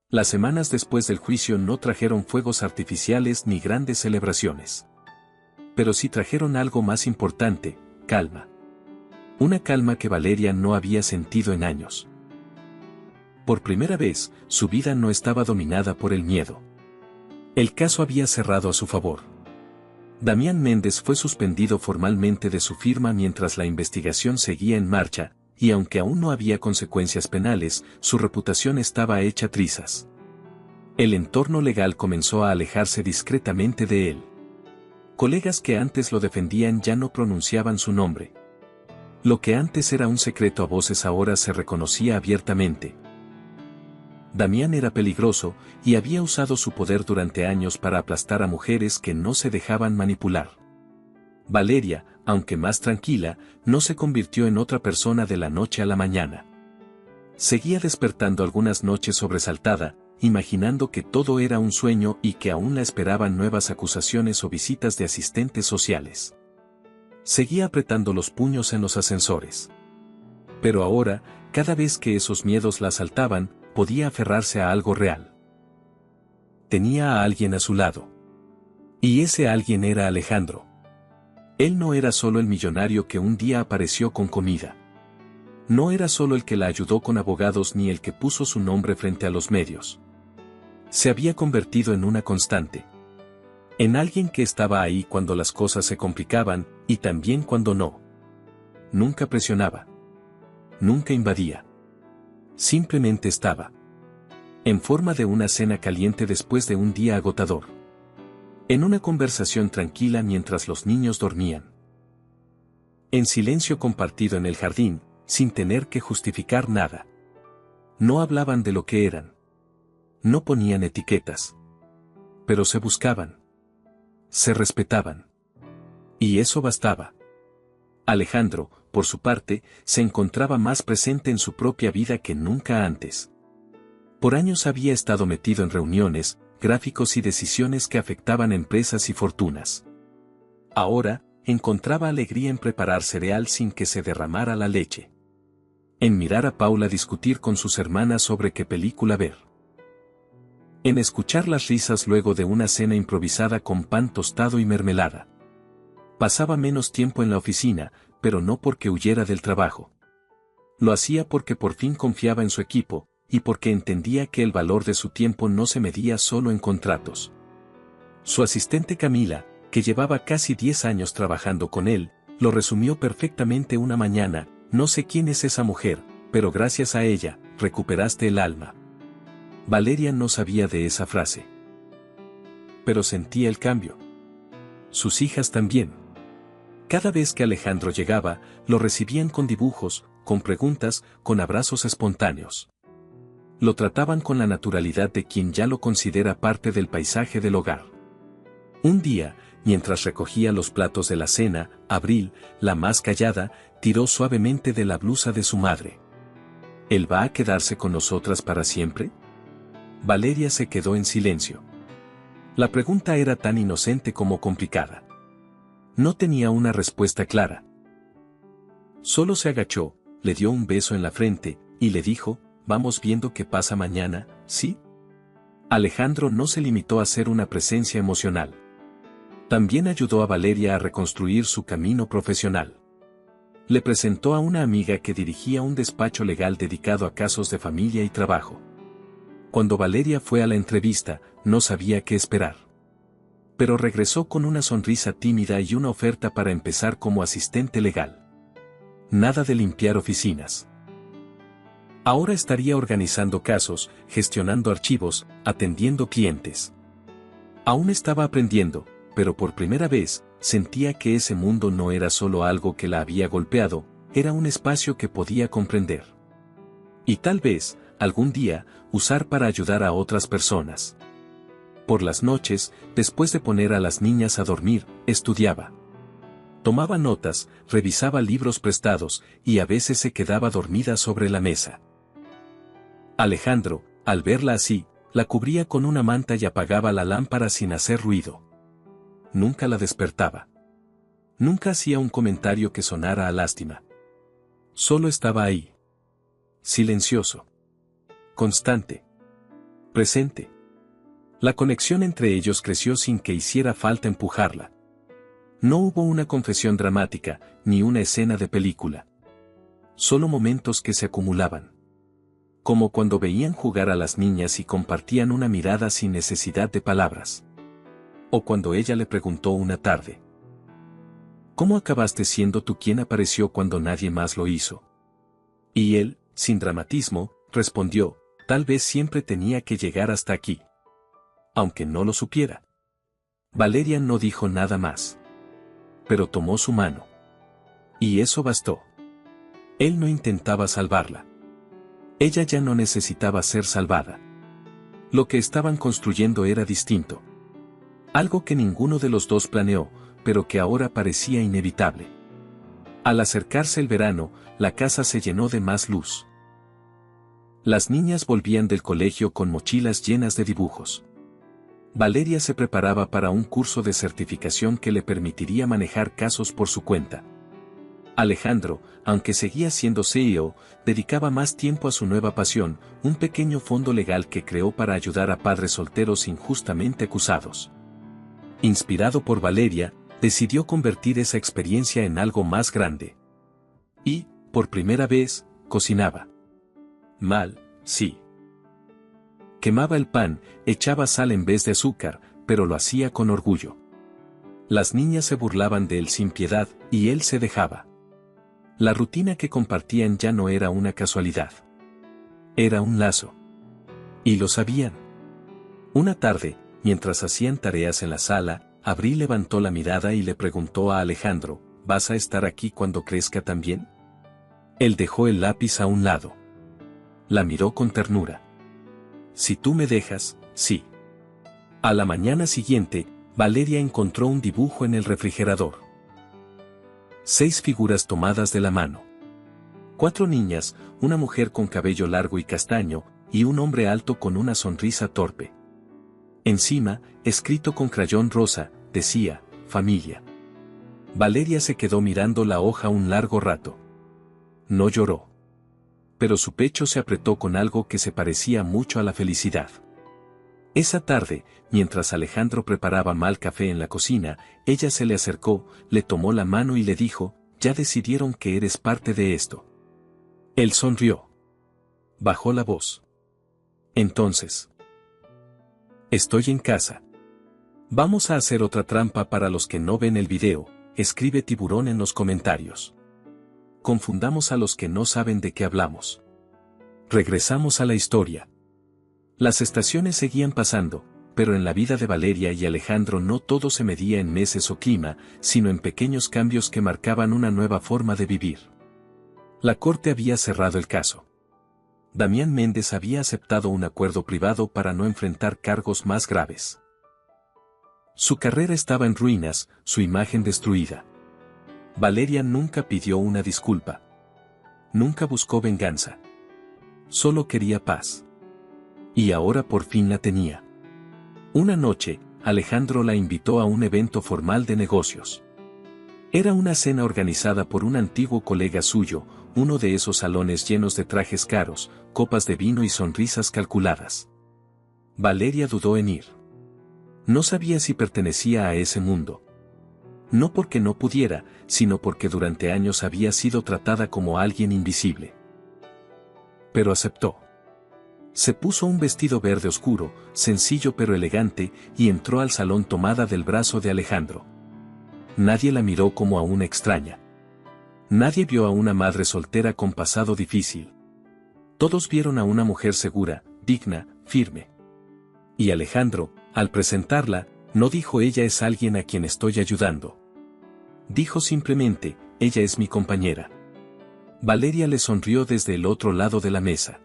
Las semanas después del juicio no trajeron fuegos artificiales ni grandes celebraciones. Pero sí trajeron algo más importante, calma. Una calma que Valeria no había sentido en años. Por primera vez, su vida no estaba dominada por el miedo. El caso había cerrado a su favor. Damián Méndez fue suspendido formalmente de su firma mientras la investigación seguía en marcha, y aunque aún no había consecuencias penales, su reputación estaba hecha trizas. El entorno legal comenzó a alejarse discretamente de él. Colegas que antes lo defendían ya no pronunciaban su nombre. Lo que antes era un secreto a voces ahora se reconocía abiertamente. Damián era peligroso y había usado su poder durante años para aplastar a mujeres que no se dejaban manipular. Valeria, aunque más tranquila, no se convirtió en otra persona de la noche a la mañana. Seguía despertando algunas noches sobresaltada, imaginando que todo era un sueño y que aún la esperaban nuevas acusaciones o visitas de asistentes sociales. Seguía apretando los puños en los ascensores. Pero ahora, cada vez que esos miedos la asaltaban, podía aferrarse a algo real. Tenía a alguien a su lado. Y ese alguien era Alejandro. Él no era solo el millonario que un día apareció con comida. No era solo el que la ayudó con abogados ni el que puso su nombre frente a los medios. Se había convertido en una constante. En alguien que estaba ahí cuando las cosas se complicaban, y también cuando no. Nunca presionaba. Nunca invadía. Simplemente estaba. En forma de una cena caliente después de un día agotador. En una conversación tranquila mientras los niños dormían. En silencio compartido en el jardín, sin tener que justificar nada. No hablaban de lo que eran. No ponían etiquetas. Pero se buscaban. Se respetaban. Y eso bastaba. Alejandro, por su parte, se encontraba más presente en su propia vida que nunca antes. Por años había estado metido en reuniones, gráficos y decisiones que afectaban empresas y fortunas. Ahora, encontraba alegría en preparar cereal sin que se derramara la leche. En mirar a Paula discutir con sus hermanas sobre qué película ver. En escuchar las risas luego de una cena improvisada con pan tostado y mermelada. Pasaba menos tiempo en la oficina, pero no porque huyera del trabajo. Lo hacía porque por fin confiaba en su equipo, y porque entendía que el valor de su tiempo no se medía solo en contratos. Su asistente Camila, que llevaba casi 10 años trabajando con él, lo resumió perfectamente una mañana: no sé quién es esa mujer, pero gracias a ella, recuperaste el alma. Valeria no sabía de esa frase. Pero sentía el cambio. Sus hijas también. Cada vez que Alejandro llegaba, lo recibían con dibujos, con preguntas, con abrazos espontáneos. Lo trataban con la naturalidad de quien ya lo considera parte del paisaje del hogar. Un día, mientras recogía los platos de la cena, Abril, la más callada, tiró suavemente de la blusa de su madre. ¿Él va a quedarse con nosotras para siempre? Valeria se quedó en silencio. La pregunta era tan inocente como complicada. No tenía una respuesta clara. Solo se agachó, le dio un beso en la frente, y le dijo: vamos viendo qué pasa mañana, ¿sí? Alejandro no se limitó a ser una presencia emocional. También ayudó a Valeria a reconstruir su camino profesional. Le presentó a una amiga que dirigía un despacho legal dedicado a casos de familia y trabajo. Cuando Valeria fue a la entrevista, no sabía qué esperar. Pero regresó con una sonrisa tímida y una oferta para empezar como asistente legal. Nada de limpiar oficinas. Ahora estaría organizando casos, gestionando archivos, atendiendo clientes. Aún estaba aprendiendo, pero por primera vez, sentía que ese mundo no era solo algo que la había golpeado, era un espacio que podía comprender. Y tal vez, algún día, usar para ayudar a otras personas. Por las noches, después de poner a las niñas a dormir, estudiaba. Tomaba notas, revisaba libros prestados, y a veces se quedaba dormida sobre la mesa. Alejandro, al verla así, la cubría con una manta y apagaba la lámpara sin hacer ruido. Nunca la despertaba. Nunca hacía un comentario que sonara a lástima. Solo estaba ahí. Silencioso. Constante. Presente. La conexión entre ellos creció sin que hiciera falta empujarla. No hubo una confesión dramática, ni una escena de película. Solo momentos que se acumulaban. Como cuando veían jugar a las niñas y compartían una mirada sin necesidad de palabras. O cuando ella le preguntó una tarde: ¿cómo acabaste siendo tú quien apareció cuando nadie más lo hizo? Y él, sin dramatismo, respondió: tal vez siempre tenía que llegar hasta aquí. Aunque no lo supiera. Valeria no dijo nada más. Pero tomó su mano. Y eso bastó. Él no intentaba salvarla. Ella ya no necesitaba ser salvada. Lo que estaban construyendo era distinto. Algo que ninguno de los dos planeó, pero que ahora parecía inevitable. Al acercarse el verano, la casa se llenó de más luz. Las niñas volvían del colegio con mochilas llenas de dibujos. Valeria se preparaba para un curso de certificación que le permitiría manejar casos por su cuenta. Alejandro, aunque seguía siendo CEO, dedicaba más tiempo a su nueva pasión, un pequeño fondo legal que creó para ayudar a padres solteros injustamente acusados. Inspirado por Valeria, decidió convertir esa experiencia en algo más grande. Y, por primera vez, cocinaba. Mal, sí. Quemaba el pan, echaba sal en vez de azúcar, pero lo hacía con orgullo. Las niñas se burlaban de él sin piedad, y él se dejaba. La rutina que compartían ya no era una casualidad. Era un lazo. Y lo sabían. Una tarde, mientras hacían tareas en la sala, Abril levantó la mirada y le preguntó a Alejandro, ¿vas a estar aquí cuando crezca también? Él dejó el lápiz a un lado. La miró con ternura. Si tú me dejas, sí. A la mañana siguiente, Valeria encontró un dibujo en el refrigerador. 6 figuras tomadas de la mano. 4 niñas, una mujer con cabello largo y castaño, y un hombre alto con una sonrisa torpe. Encima, escrito con crayón rosa, decía, familia. Valeria se quedó mirando la hoja un largo rato. No lloró. Pero su pecho se apretó con algo que se parecía mucho a la felicidad. Esa tarde, mientras Alejandro preparaba mal café en la cocina, ella se le acercó, le tomó la mano y le dijo, ya decidieron que eres parte de esto. Él sonrió. Bajó la voz. Entonces. Estoy en casa. Vamos a hacer otra trampa para los que no ven el video, escribe Tiburón en los comentarios. Confundamos a los que no saben de qué hablamos. Regresamos a la historia. Las estaciones seguían pasando, pero en la vida de Valeria y Alejandro no todo se medía en meses o clima, sino en pequeños cambios que marcaban una nueva forma de vivir. La corte había cerrado el caso. Damián Méndez había aceptado un acuerdo privado para no enfrentar cargos más graves. Su carrera estaba en ruinas, su imagen destruida. Valeria nunca pidió una disculpa. Nunca buscó venganza. Solo quería paz. Y ahora por fin la tenía. Una noche, Alejandro la invitó a un evento formal de negocios. Era una cena organizada por un antiguo colega suyo, uno de esos salones llenos de trajes caros, copas de vino y sonrisas calculadas. Valeria dudó en ir. No sabía si pertenecía a ese mundo. No porque no pudiera, sino porque durante años había sido tratada como alguien invisible. Pero aceptó. Se puso un vestido verde oscuro, sencillo pero elegante, y entró al salón tomada del brazo de Alejandro. Nadie la miró como a una extraña. Nadie vio a una madre soltera con pasado difícil. Todos vieron a una mujer segura, digna, firme. Y Alejandro, al presentarla, no dijo ella es alguien a quien estoy ayudando. Dijo simplemente, ella es mi compañera. Valeria le sonrió desde el otro lado de la mesa.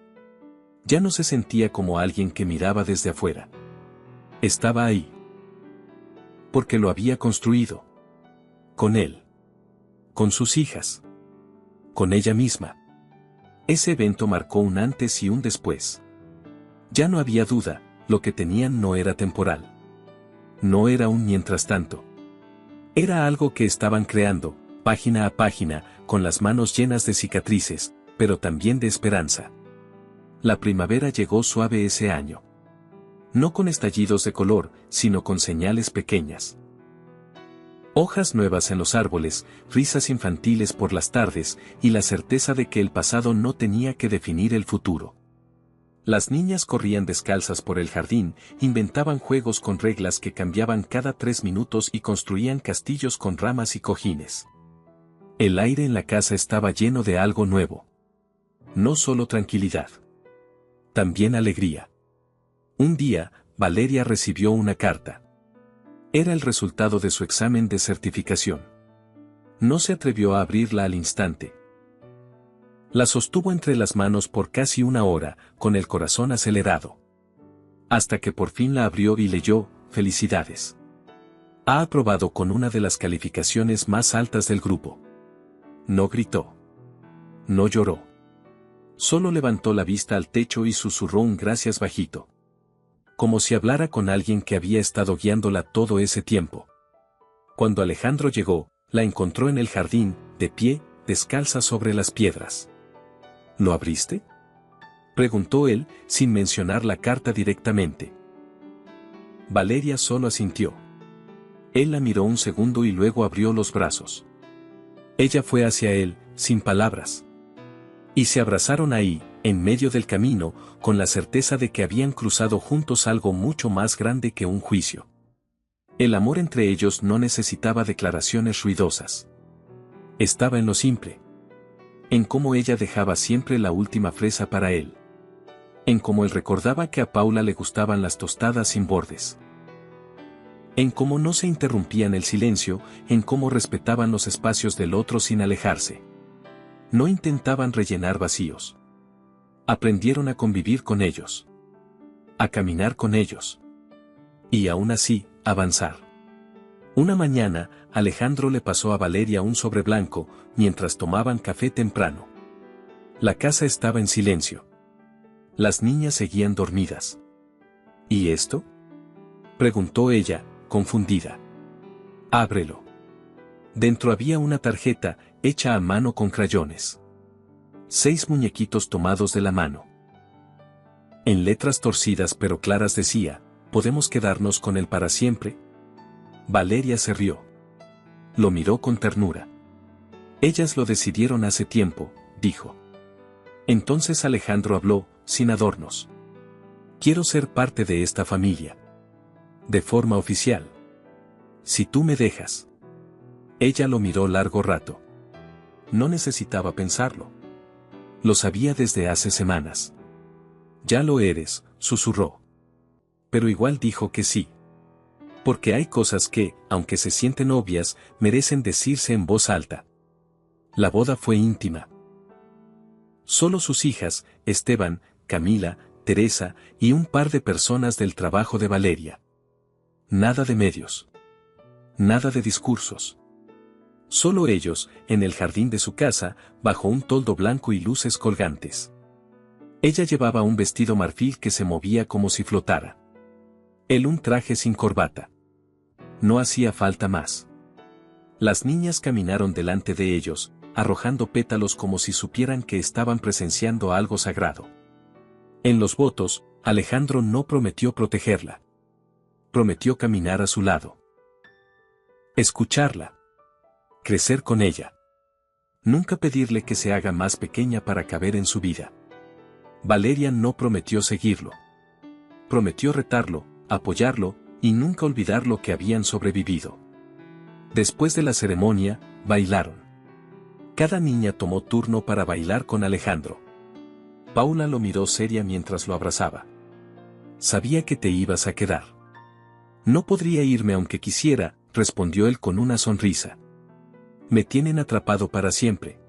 Ya no se sentía como alguien que miraba desde afuera. Estaba ahí. Porque lo había construido. Con él. Con sus hijas. Con ella misma. Ese evento marcó un antes y un después. Ya no había duda, lo que tenían no era temporal. No era un mientras tanto. Era algo que estaban creando, página a página, con las manos llenas de cicatrices, pero también de esperanza. La primavera llegó suave ese año. No con estallidos de color, sino con señales pequeñas. Hojas nuevas en los árboles, risas infantiles por las tardes, y la certeza de que el pasado no tenía que definir el futuro. Las niñas corrían descalzas por el jardín, inventaban juegos con reglas que cambiaban cada 3 minutos y construían castillos con ramas y cojines. El aire en la casa estaba lleno de algo nuevo. No solo tranquilidad. También alegría. Un día, Valeria recibió una carta. Era el resultado de su examen de certificación. No se atrevió a abrirla al instante. La sostuvo entre las manos por casi una hora, con el corazón acelerado. Hasta que por fin la abrió y leyó: «Felicidades. Ha aprobado con una de las calificaciones más altas del grupo». No gritó. No lloró. Solo levantó la vista al techo y susurró un gracias bajito. Como si hablara con alguien que había estado guiándola todo ese tiempo. Cuando Alejandro llegó, la encontró en el jardín, de pie, descalza sobre las piedras. ¿Lo abriste?, preguntó él, sin mencionar la carta directamente. Valeria solo asintió. Él la miró un segundo y luego abrió los brazos. Ella fue hacia él, sin palabras. Y se abrazaron ahí, en medio del camino, con la certeza de que habían cruzado juntos algo mucho más grande que un juicio. El amor entre ellos no necesitaba declaraciones ruidosas. Estaba en lo simple. En cómo ella dejaba siempre la última fresa para él. En cómo él recordaba que a Paula le gustaban las tostadas sin bordes. En cómo no se interrumpían el silencio, en cómo respetaban los espacios del otro sin alejarse. No intentaban rellenar vacíos. Aprendieron a convivir con ellos. A caminar con ellos. Y aún así, avanzar. Una mañana, Alejandro le pasó a Valeria un sobre blanco, mientras tomaban café temprano. La casa estaba en silencio. Las niñas seguían dormidas. ¿Y esto?, preguntó ella, confundida. Ábrelo. Dentro había una tarjeta, hecha a mano con crayones. 6 muñequitos tomados de la mano. En letras torcidas pero claras decía: ¿podemos quedarnos con él para siempre? Valeria se rió. Lo miró con ternura. Ellas lo decidieron hace tiempo, dijo. Entonces Alejandro habló, sin adornos. Quiero ser parte de esta familia. De forma oficial. Si tú me dejas. Ella lo miró largo rato. No necesitaba pensarlo. Lo sabía desde hace semanas. Ya lo eres, susurró. Pero igual dijo que sí. Porque hay cosas que, aunque se sienten obvias, merecen decirse en voz alta. La boda fue íntima. Solo sus hijas, Esteban, Camila, Teresa, y un par de personas del trabajo de Valeria. Nada de medios. Nada de discursos. Solo ellos, en el jardín de su casa, bajo un toldo blanco y luces colgantes. Ella llevaba un vestido marfil que se movía como si flotara. Él un traje sin corbata. No hacía falta más. Las niñas caminaron delante de ellos, arrojando pétalos como si supieran que estaban presenciando algo sagrado. En los votos, Alejandro no prometió protegerla. Prometió caminar a su lado. Escucharla. Crecer con ella. Nunca pedirle que se haga más pequeña para caber en su vida. Valeria no prometió seguirlo. Prometió retarlo, apoyarlo, y nunca olvidar lo que habían sobrevivido. Después de la ceremonia, bailaron. Cada niña tomó turno para bailar con Alejandro. Paula lo miró seria mientras lo abrazaba. Sabía que te ibas a quedar. No podría irme aunque quisiera, respondió él con una sonrisa. Me tienen atrapado para siempre.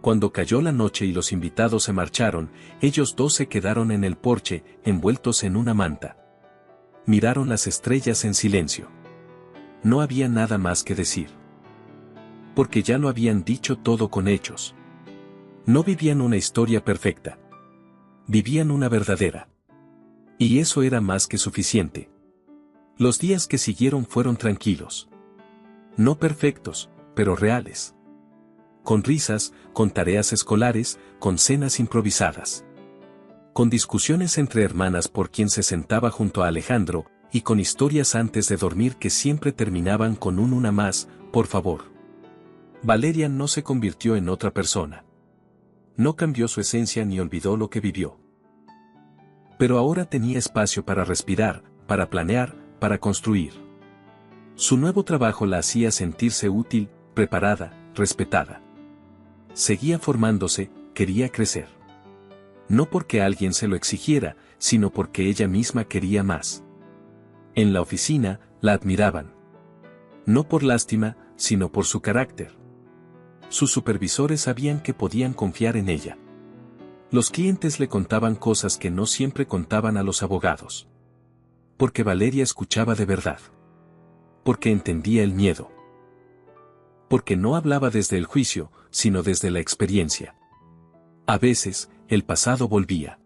Cuando cayó la noche y los invitados se marcharon, ellos dos se quedaron en el porche, envueltos en una manta. Miraron las estrellas en silencio. No había nada más que decir. Porque ya lo habían dicho todo con hechos. No vivían una historia perfecta. Vivían una verdadera. Y eso era más que suficiente. Los días que siguieron fueron tranquilos. No perfectos, pero reales. Con risas, con tareas escolares, con cenas improvisadas. Con discusiones entre hermanas por quien se sentaba junto a Alejandro, y con historias antes de dormir que siempre terminaban con un una más, por favor. Valeria no se convirtió en otra persona. No cambió su esencia ni olvidó lo que vivió. Pero ahora tenía espacio para respirar, para planear, para construir. Su nuevo trabajo la hacía sentirse útil, preparada, respetada. Seguía formándose, quería crecer. No porque alguien se lo exigiera, sino porque ella misma quería más. En la oficina, la admiraban. No por lástima, sino por su carácter. Sus supervisores sabían que podían confiar en ella. Los clientes le contaban cosas que no siempre contaban a los abogados. Porque Valeria escuchaba de verdad. Porque entendía el miedo. Porque no hablaba desde el juicio, sino desde la experiencia. A veces, el pasado volvía.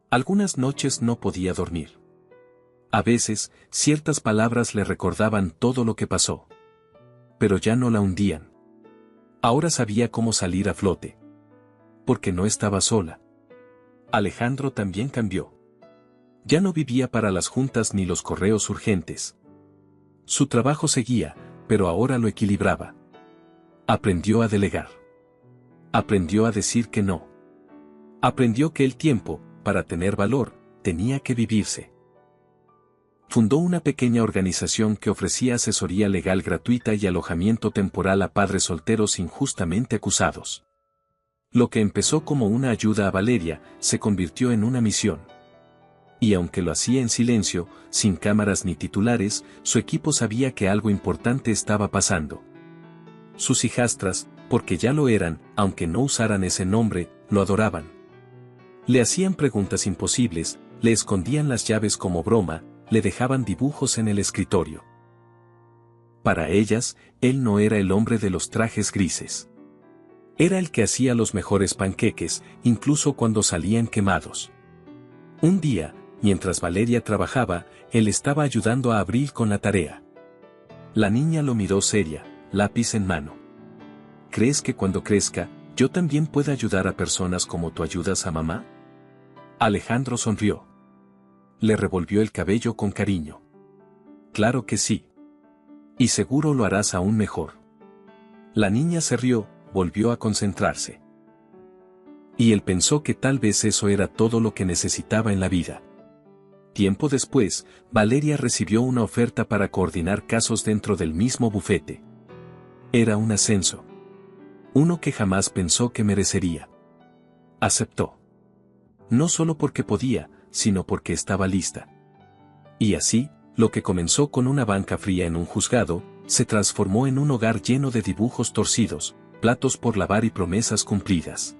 Algunas noches no podía dormir. A veces, ciertas palabras le recordaban todo lo que pasó. Pero ya no la hundían. Ahora sabía cómo salir a flote. Porque no estaba sola. Alejandro también cambió. Ya no vivía para las juntas ni los correos urgentes. Su trabajo seguía, pero ahora lo equilibraba. Aprendió a delegar. Aprendió a decir que no. Aprendió que el tiempo, para tener valor, tenía que vivirse. Fundó una pequeña organización que ofrecía asesoría legal gratuita y alojamiento temporal a padres solteros injustamente acusados. Lo que empezó como una ayuda a Valeria, se convirtió en una misión. Y aunque lo hacía en silencio, sin cámaras ni titulares, su equipo sabía que algo importante estaba pasando. Sus hijastras, porque ya lo eran, aunque no usaran ese nombre, lo adoraban. Le hacían preguntas imposibles, le escondían las llaves como broma, le dejaban dibujos en el escritorio. Para ellas, él no era el hombre de los trajes grises. Era el que hacía los mejores panqueques, incluso cuando salían quemados. Un día, mientras Valeria trabajaba, él estaba ayudando a Abril con la tarea. La niña lo miró seria, lápiz en mano. ¿Crees que cuando crezca, yo también pueda ayudar a personas como tú ayudas a mamá? Alejandro sonrió. Le revolvió el cabello con cariño. Claro que sí. Y seguro lo harás aún mejor. La niña se rió, volvió a concentrarse. Y él pensó que tal vez eso era todo lo que necesitaba en la vida. Tiempo después, Valeria recibió una oferta para coordinar casos dentro del mismo bufete. Era un ascenso. Uno que jamás pensó que merecería. Aceptó. No solo porque podía, sino porque estaba lista. Y así, lo que comenzó con una banca fría en un juzgado, se transformó en un hogar lleno de dibujos torcidos, platos por lavar y promesas cumplidas.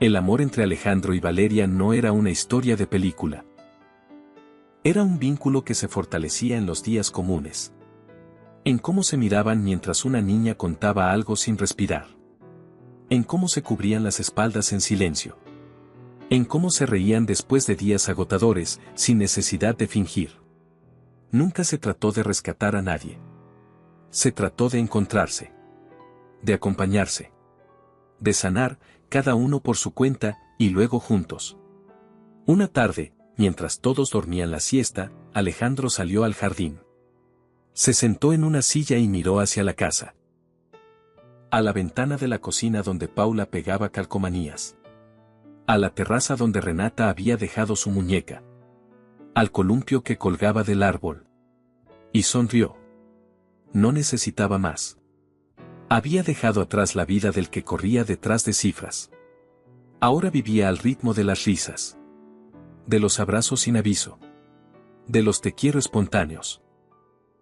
El amor entre Alejandro y Valeria no era una historia de película. Era un vínculo que se fortalecía en los días comunes. En cómo se miraban mientras una niña contaba algo sin respirar. En cómo se cubrían las espaldas en silencio. En cómo se reían después de días agotadores, sin necesidad de fingir. Nunca se trató de rescatar a nadie. Se trató de encontrarse. De acompañarse. De sanar, cada uno por su cuenta, y luego juntos. Una tarde, mientras todos dormían la siesta, Alejandro salió al jardín. Se sentó en una silla y miró hacia la casa. A la ventana de la cocina donde Paula pegaba calcomanías. A la terraza donde Renata había dejado su muñeca. Al columpio que colgaba del árbol. Y sonrió. No necesitaba más. Había dejado atrás la vida del que corría detrás de cifras. Ahora vivía al ritmo de las risas. De los abrazos sin aviso. De los te quiero espontáneos.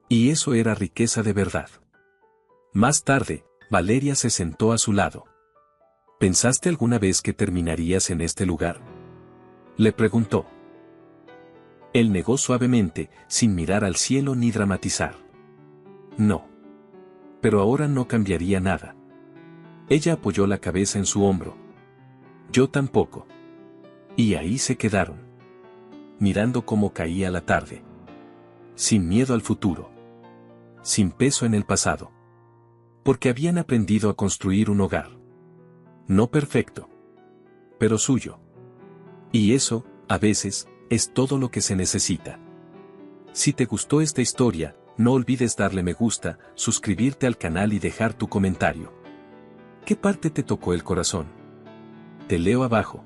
Y eso era riqueza de verdad. Más tarde, Valeria se sentó a su lado. ¿Pensaste alguna vez que terminarías en este lugar? Le preguntó. Él negó suavemente, sin mirar al cielo ni dramatizar. No. Pero ahora no cambiaría nada. Ella apoyó la cabeza en su hombro. Yo tampoco. Y ahí se quedaron. Mirando cómo caía la tarde. Sin miedo al futuro. Sin peso en el pasado. Porque habían aprendido a construir un hogar. No perfecto. Pero suyo. Y eso, a veces, es todo lo que se necesita. Si te gustó esta historia, no olvides darle me gusta, suscribirte al canal y dejar tu comentario. ¿Qué parte te tocó el corazón? Te leo abajo.